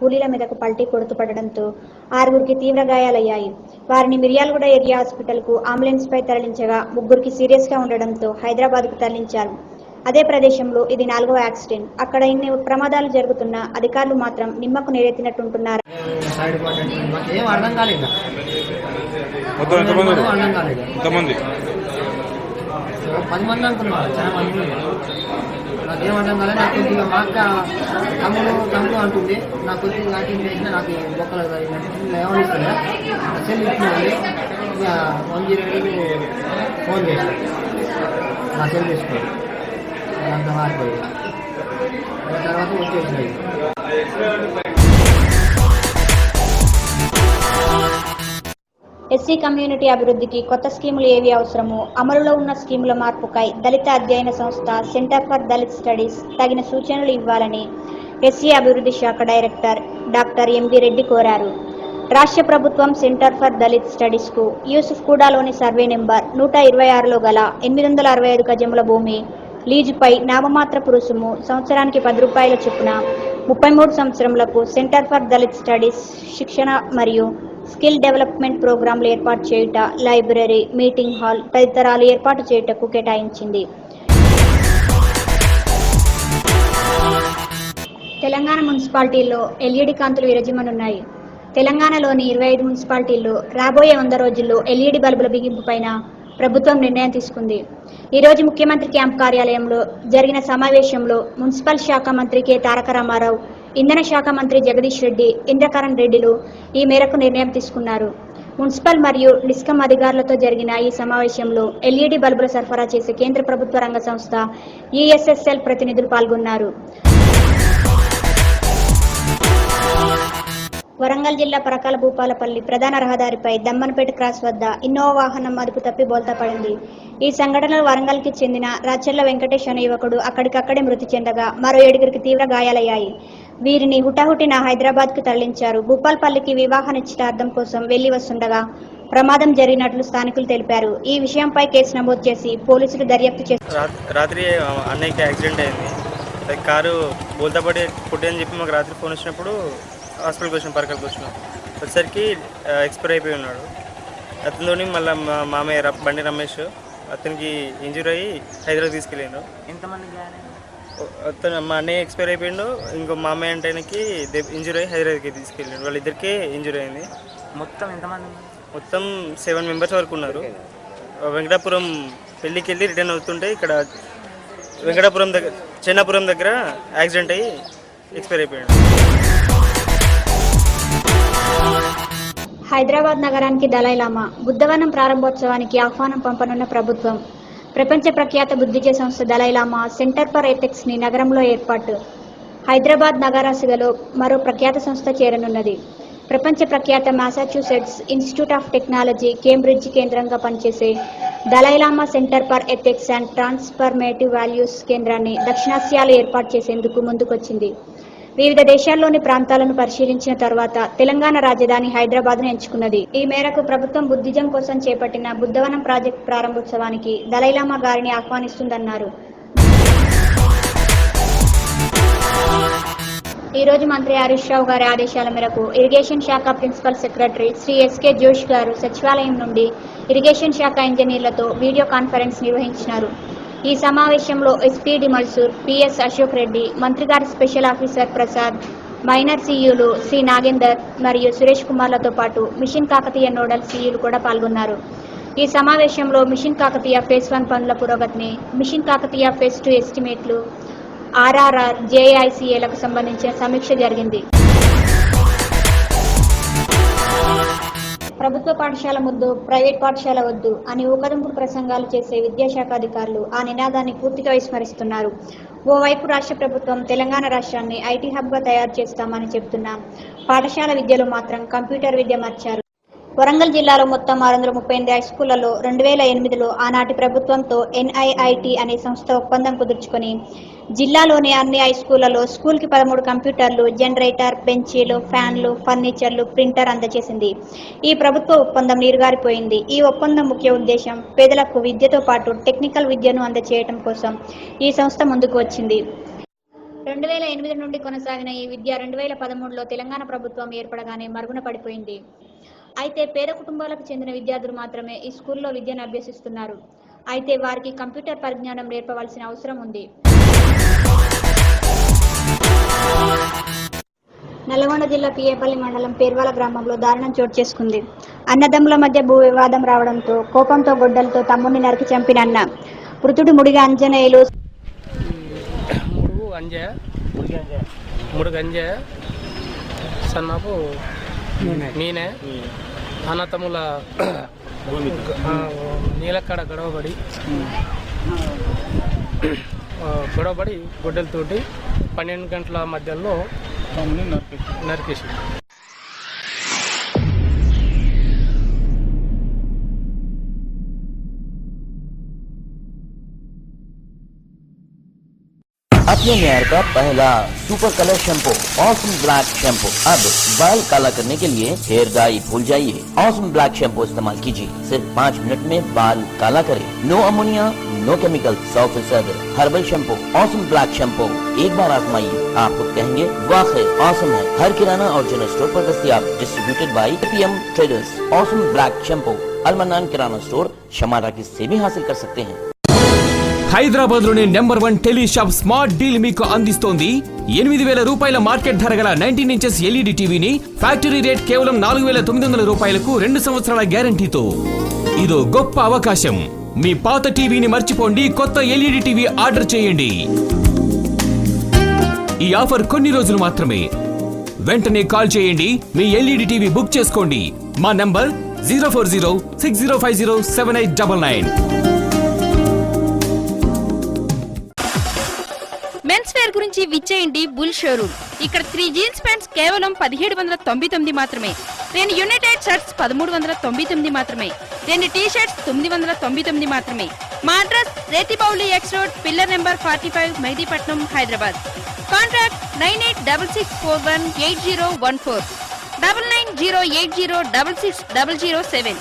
కూలీల మీదకు పల్టీ కొడుతూ పడడంతో 6గురికి తీవ్ర గాయాలయ్యాయి. వారిని మిర్యాలగూడ ఏరియా హాస్పిటల్కు అంబులెన్స్ పై తరలించగా 3గురికి సీరియస్ గా ఉండడంతో హైదరాబాద్కు తరలించారు. అదే ప్రదేశంలో ఇది 4వ యాక్సిడెంట్. అక్కడ ఇన్ని ప్రమాదాలు జరుగుతున్నా అధికారులు మాత్రం నిమ్మకు నీరెత్తినట్టుంటున్నారు. నాకేమర్థం కాలేదు. నాకు కొద్దిగా మా అక్క తమ్ముడు అంటుంది, నాకు కొద్దిగా యాక్టింగ్ చేసిన నాకు బొక్కలు ఏమనిస్తుందా సెల్ ఇచ్చినది. ఇక 108కి ఫోన్ చేశాను, నా సెల్ తీసుకోండి అంత మారిపోయింది. తర్వాత వచ్చేసినాయి. ఎస్సీ కమ్యూనిటీ అభివృద్ధికి కొత్త స్కీములు ఏవి అవసరమో, అమలులో ఉన్న స్కీముల మార్పుకై దళిత అధ్యయన సంస్థ సెంటర్ ఫర్ దళిత్ స్టడీస్ తగిన సూచనలు ఇవ్వాలని ఎస్సీ అభివృద్ధి శాఖ డైరెక్టర్ డాక్టర్ ఎంబి రెడ్డి కోరారు. రాష్ట్ర ప్రభుత్వం సెంటర్ ఫర్ దళిత్ స్టడీస్కు యూసుఫ్గూడలోని సర్వే నెంబర్ 126లో గల 865 గజముల భూమి లీజుపై నామమాత్రపు రుసుము సంవత్సరానికి ₹10 చొప్పున 33 సంవత్సరములకు సెంటర్ ఫర్ దళిత్ స్టడీస్ శిక్షణ మరియు స్కిల్ డెవలప్మెంట్ ప్రోగ్రాంలు ఏర్పాటు చేయుట, లైబ్రరీ, మీటింగ్ హాల్ తదితరాలు ఏర్పాటు చేయుటకు కేటాయించింది. తెలంగాణ మున్సిపాలిటీల్లో ఎల్ఈడి కాంతులు విరజిమ్మనున్నాయి. తెలంగాణలోని 25 మున్సిపాలిటీల్లో రాబోయే 100 రోజుల్లో ఎల్ఈడి బల్బుల బిగింపుపైన ప్రభుత్వం నిర్ణయం తీసుకుంది. ఈరోజు ముఖ్యమంత్రి క్యాంప్ కార్యాలయంలో జరిగిన సమావేశంలో మున్సిపల్ శాఖ మంత్రి కె తారక రామారావు, ఇంధన శాఖ మంత్రి జగదీష్ రెడ్డి, ఇంద్రకరణ్ రెడ్డిలు ఈ మేరకు నిర్ణయం తీసుకున్నారు. మున్సిపల్ మరియు డిస్కమ్ అధికారులతో జరిగిన ఈ సమావేశంలో ఎల్ఈడి బల్బుల సరఫరా చేసే కేంద్ర ప్రభుత్వ రంగ సంస్థ ఈఎస్ఎస్ఎల్ ప్రతినిధులు పాల్గొన్నారు. వరంగల్ జిల్లా పరకాల భూపాలపల్లి ప్రధాన రహదారిపై దమ్మన్పేట క్రాస్ వద్ద ఇన్నోవా వాహనం అదుపు తప్పి బోల్తా పడింది. ఈ సంఘటనలో వరంగల్కి చెందిన రాచెర్ల వెంకటేష్ అనే యువకుడు అక్కడికక్కడే మృతి చెందగా మరో 7గురికి తీవ్ర గాయాలయ్యాయి. వీరిని హుటాహుటిన హైదరాబాద్కు తరలించారు. భూపాలపల్లికి వివాహ నిశ్చితార్థం కోసం వెళ్లి వస్తుండగా ప్రమాదం జరిగినట్లు స్థానికులు తెలిపారు. ఈ విషయంపై కేసు నమోదు చేసి పోలీసులు దర్యాప్తు చేశారు. రాత్రి అన్నయ్యకి యాక్సిడెంట్ అయింది. కారు బోల్తా పడి అని చెప్పి మాకు రాత్రి ఫోన్ వచ్చినప్పుడు హాస్పిటల్కి వచ్చినాం, పరకాలకు వచ్చినాం. వచ్చేసరికి ఎక్స్పైర్ అయిపోయి ఉన్నాడు. అతనితోని మళ్ళీ మా మామయ్య బండి రమేష్ అతనికి ఇంజూరీ అయ్యి హైదరాబాద్ తీసుకెళ్ళాడు. ఎంతమంది అతను మా అన్నయ్య ఎక్స్పైర్ అయిపోయిండు, ఇంకో మామయ్య అంటే ఆయనకి ఇంజూరీ అయ్యి హైదరాబాద్కి తీసుకెళ్ళాడు. వాళ్ళిద్దరికీ ఇంజూరీ అయింది. మొత్తం ఎంతమంది? మొత్తం 7 మెంబర్స్ వరకు ఉన్నారు. వెంకటాపురం పెళ్ళికి వెళ్ళి రిటర్న్ అవుతుంటే ఇక్కడ వెంకటాపురం దగ్గర చెన్నాపురం దగ్గర యాక్సిడెంట్ అయ్యి ఎక్స్పైర్ అయిపోయాడు. హైదరాబాద్ నగరానికి దలైలామా బుద్ధవనం ప్రారంభోత్సవానికి ఆహ్వానం పంపనున్న ప్రభుత్వం. ప్రపంచ ప్రఖ్యాత బుద్ధిజ సంస్థ దలైలామా సెంటర్ ఫర్ ఎథిక్స్ ని నగరంలో ఏర్పాటు. హైదరాబాద్ నగరాసిగలో మరో ప్రఖ్యాత సంస్థ చేరనున్నది. ప్రపంచ ప్రఖ్యాత మాసాచ్యూసెట్స్ ఇన్స్టిట్యూట్ ఆఫ్ టెక్నాలజీ కేంబ్రిడ్జ్ కేంద్రంగా పనిచేసే Dalai Lama centre for ethics and transformative values కేంద్రాన్ని దక్షిణాసియాలో ఏర్పాటు చేసేందుకు ముందుకొచ్చింది. వివిధ దేశాల్లోని ప్రాంతాలను పరిశీలించిన తర్వాత తెలంగాణ రాజధాని హైదరాబాద్ను ఎంచుకున్నది. ఈ మేరకు ప్రభుత్వం బుద్ధిజం కోసం చేపట్టిన బుద్ధవనం ప్రాజెక్టు ప్రారంభోత్సవానికి దలైలామా గారిని ఆహ్వానిస్తుందన్నారు. ఈ రోజు మంత్రి హరీష్ రావు గారి ఆదేశాల మేరకు ఇరిగేషన్ శాఖ ప్రిన్సిపల్ సెక్రటరీ శ్రీ ఎస్కే జోష్ గారు సచివాలయం నుండి ఇరిగేషన్ శాఖ ఇంజనీర్లతో వీడియో కాన్ఫరెన్స్ నిర్వహించినారు. ఈ సమావేశంలో ఎస్పీ డిమల్సూర్, పిఎస్ అశోక్ రెడ్డి, మంత్రి గారి స్పెషల్ ఆఫీసర్ ప్రసాద్, మైనర్ సీఈలు శ్రీ నాగేందర్ మరియు సురేష్ కుమార్లతో పాటు మిషన్ కాకతీయ నోడల్ సీఈలు కూడా పాల్గొన్నారు. ఈ సమావేశంలో మిషన్ కాకతీయ ఫేజ్ 1 పనుల పురోగతిని, మిషన్ కాకతీయ ఫేజ్ 2 ఎస్టిమేట్లు, ఆర్ఆర్ఆర్, జేఐసీఏలకు సంబంధించిన సమీక్ష జరిగింది. ప్రభుత్వ పాఠశాల ముద్దు, ప్రైవేట్ పాఠశాల వద్దు అని ఊకదుంపుడు ప్రసంగాలు చేసే విద్యాశాఖ అధికారులు ఆ నినాదాన్ని పూర్తిగా విస్మరిస్తున్నారు. ఓవైపు రాష్ట్ర ప్రభుత్వం తెలంగాణ రాష్ట్రాన్ని ఐటీ హబ్గా తయారు చేస్తామని చెబుతున్నా పాఠశాల విద్యలో మాత్రం కంప్యూటర్ విద్య మార్చారు. వరంగల్ జిల్లాలో మొత్తం 638 హైస్కూళ్లలో 2008లో ఆనాటి ప్రభుత్వంతో ఎన్ఐఐటి అనే సంస్థ ఒప్పందం కుదుర్చుకొని జిల్లాలోని అన్ని హైస్కూళ్లలో స్కూల్కి 13 కంప్యూటర్లు, జనరేటర్, బెంచీలు, ఫ్యాన్లు, ఫర్నిచర్లు, ప్రింటర్ అందజేసింది. ఈ ప్రభుత్వ ఒప్పందం నీరుగారిపోయింది. ఈ ఒప్పందం ముఖ్య ఉద్దేశం పేదలకు విద్యతో పాటు టెక్నికల్ విద్యను అందజేయడం కోసం ఈ సంస్థ ముందుకు వచ్చింది. 2008 నుండి కొనసాగిన ఈ విద్య 2013లో తెలంగాణ ప్రభుత్వం ఏర్పడగానే మరుగున పడిపోయింది. అయితే పేద కుటుంబాలకు చెందిన విద్యార్థులు మాత్రమే ఈ స్కూల్లో విద్యను అభ్యసిస్తున్నారు. అయితే వారికి కంప్యూటర్ పరిజ్ఞానం నేర్పవలసిన అవసరం ఉంది. నల్గొండ జిల్లా పిఏపల్లి మండలం పేర్వాల గ్రామంలో దారుణం చోటు చేసుకుంది. అన్నదమ్ముల మధ్య భూ వివాదం రావడంతో కోపంతో గొడ్డలతో తమ్ముడిని నరికి చంపిన అన్న. మృతుడు ముడిగా అంజనేయులు ముడుగంజే సన్నాపు మీనే అన్నతమ్ముల నీలక్కడ గొడవబడి గొడ్డలతోటి 12 గంటల మధ్యలో నరికేసి अपने नहर का पहला super colour shampoo awesome black shampoo. अब बाल काला करने के लिए हेयर डाई भूल जाइए, ऑसम ब्लैक शैम्पू इस्तेमाल कीजिए। सिर्फ 5 मिनट में बाल काला करे। No ammonia, no chemical, 100% herbal shampoo awesome black shampoo. एक बार आजमाइए, आप खुद कहेंगे वाकई ऑसम है। हर किराना और जनरल स्टोर पर दस्तयाब। Distributed by PM traders. Awesome black shampoo अल-मन्नान किराना स्टोर शमारा की से भी हासिल कर सकते हैं। హైదరాబాద్ లోని నంబర్ 1 టెలిషాప్ స్మార్ట్ డీల్ మీకు అందిస్తోంది 8,000 రూపాయల మార్కెట్ ధర గల 19 ఇంచెస్ ఎల్ఈడి టీవీని ఫ్యాక్టరీ రేట్ కేవలం 4,900 రూపాయలకు 2 సంవత్సరాల గ్యారంటీతో. ఇదో గొప్ప అవకాశం. మీ పాత టీవీని మర్చిపోండి, కొత్త ఎల్ఈడి టీవీ ఆర్డర్ చేయండి. ఈ ఆఫర్ కొన్ని రోజులు మాత్రమే. వెంటనే కాల్ చేయండి, మీ ఎల్ఈడి టీవీ బుక్ చేసుకోండి. మా నంబర్ 04060507899. మెన్స్ వేర్ గురించి విచ్చేయండి బుల్ షోరూమ్. ఇక్కడ 3 జీన్స్ ప్యాంట్స్ కేవలం 1799 మాత్రమే, 2 యునైటెడ్ షర్ట్స్ 1399 మాత్రమే, 2 టీ షర్ట్స్ 999 మాత్రమే. మా address Rethibowli X road, pillar number 45, Mehdipatnam, Hyderabad. Contact 9866418014, 9908066007.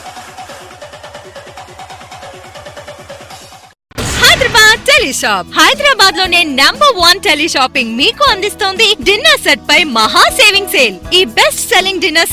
Hyderabad teleshop. Hyderabad లోనే నంబర్ 1 టెలిషాపింగ్ మీకు అందిస్తోంది డిన్నర్ సెట్ పై మహా సేవింగ్ సేల్. ఈ బెస్ట్ సెల్లింగ్ డిన్నర్